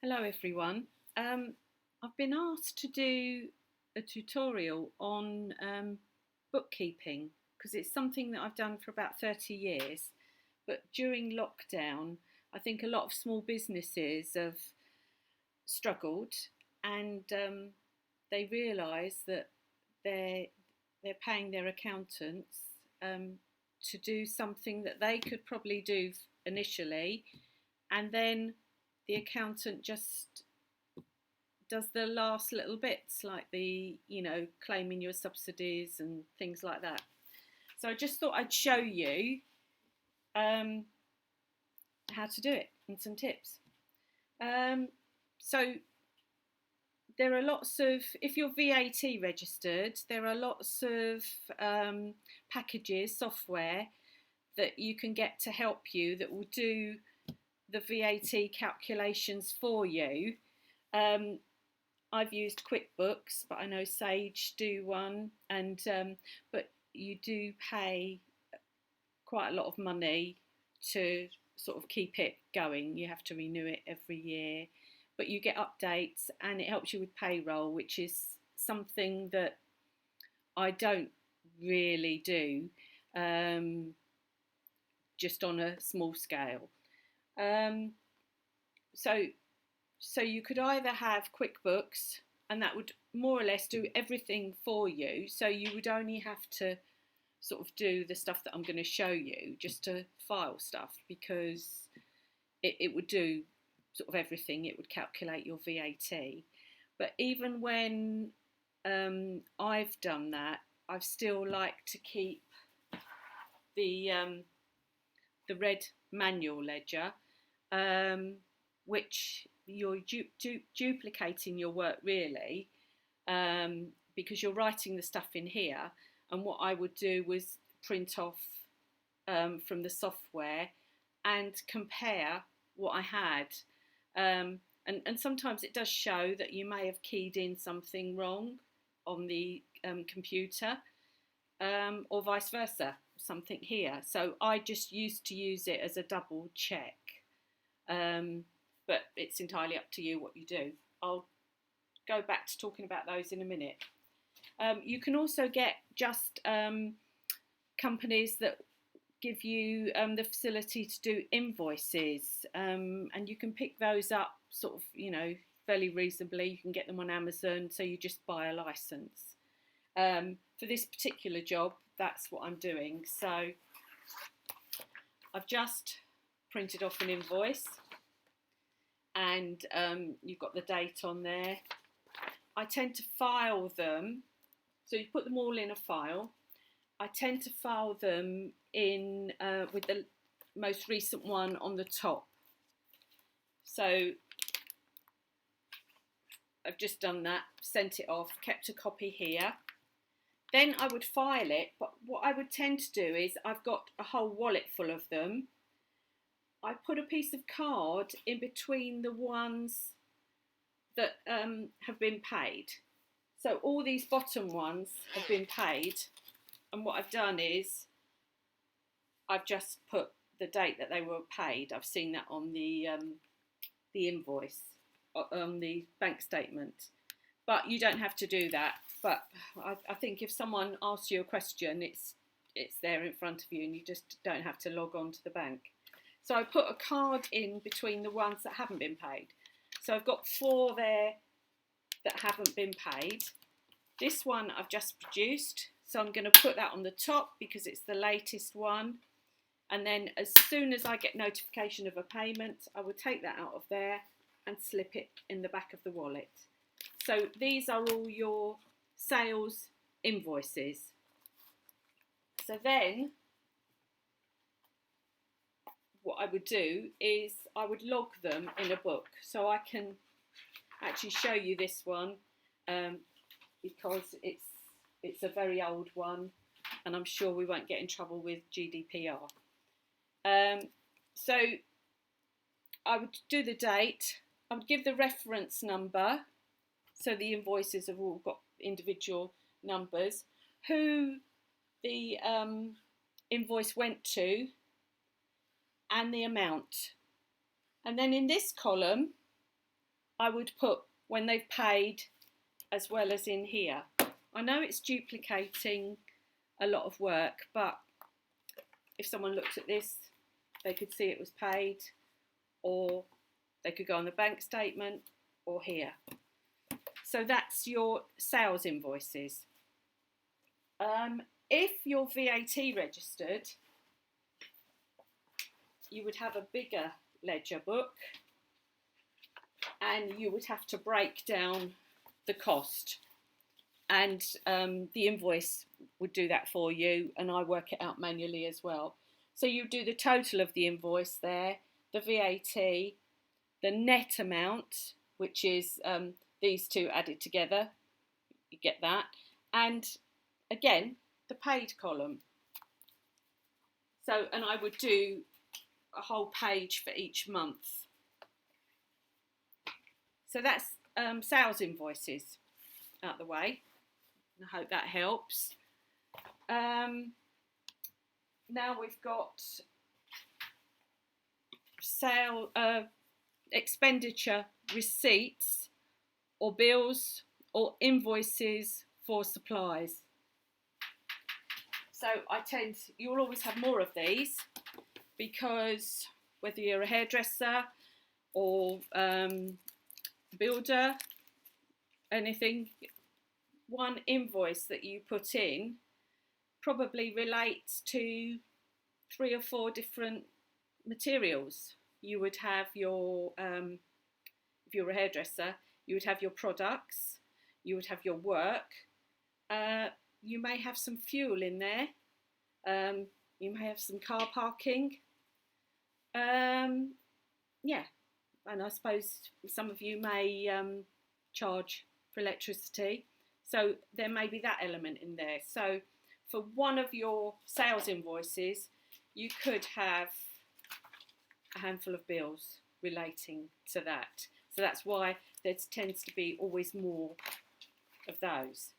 Hello everyone. I've been asked to do a tutorial on bookkeeping because it's something that I've done for about 30 years. But during lockdown, I think a lot of small businesses have struggled and they realise that they're, they're paying their accountants to do something that they could probably do initially, and then the accountant just does the last little bits like claiming your subsidies and things like that. So I just thought I'd show you um, how to do it and some tips. So there are lots of, if you're VAT registered, there are lots of packages, software that you can get to help you that will do the VAT calculations for you. I've used QuickBooks, but I know Sage do one, and but you do pay quite a lot of money to sort of keep it going. You have to renew it every year, but you get updates and it helps you with payroll, which is something that I don't really do, just on a small scale. Um, so so you could either have QuickBooks, and that would more or less do everything for you. So you would only have to sort of do the stuff that I'm going to show you, just to file stuff, because it would do sort of everything. It would calculate your VAT. But even when I've done that, I've still like to keep the red manual ledger, which you're duplicating your work really, because you're writing the stuff in here. And what I would do was print off from the software and compare what I had. And sometimes it does show that you may have keyed in something wrong on the computer, or vice versa, something here. So I just used to use it as a double check. But it's entirely up to you what you do. I'll go back to talking about those in a minute. You can also get just companies that give you the facility to do invoices, and you can pick those up sort of, fairly reasonably. You can get them on Amazon, so you just buy a license. For this particular job, that's what I'm doing. So I've just printed off an invoice, and you've got the date on there. I tend to file them, so you put them all in a file. I tend to file them in with the most recent one on the top. So I've just done that, sent it off, kept a copy here. Then I would file it, but what I would tend to do is, I've got a whole wallet full of them. I put a piece of card in between the ones that have been paid. So all these bottom ones have been paid, and what I've done is I've just put the date that they were paid. I've seen that on the invoice, on the bank statement. But you don't have to do that. But I think if someone asks you a question, it's there in front of you, and you just don't have to log on to the bank. So I put a card in between the ones that haven't been paid. So I've got 4 there that haven't been paid. This one I've just produced, so I'm going to put that on the top because it's the latest one. And then as soon as I get notification of a payment, I will take that out of there and slip it in the back of the wallet. So these are all your sales invoices. So then what I would do is I would log them in a book. So I can actually show you this one, because it's a very old one, and I'm sure we won't get in trouble with GDPR. So I would do the date, I would give the reference number, so the invoices have all got individual numbers, who the invoice went to, and the amount. And then in this column, I would put when they've paid as well as in here. I know it's duplicating a lot of work, but if someone looked at this, they could see it was paid, or they could go on the bank statement or here. So that's your sales invoices. If you're VAT registered, you would have a bigger ledger book, and you would have to break down the cost, and the invoice would do that for you, and I work it out manually as well. So you do the total of the invoice there, the VAT, the net amount, which is these two added together, you get that, and again the paid column. So, and I would do a whole page for each month. So that's sales invoices out the way. I hope that helps. Now we've got expenditure receipts or bills or invoices for supplies. So you'll always have more of these, because whether you're a hairdresser or builder, anything, one invoice that you put in probably relates to 3 or 4 different materials. You would have your, if you're a hairdresser, you would have your products, you would have your work, you may have some fuel in there, you may have some car parking, yeah, and I suppose some of you may charge for electricity, so there may be that element in there. So for one of your sales invoices, you could have a handful of bills relating to that. So that's why there tends to be always more of those.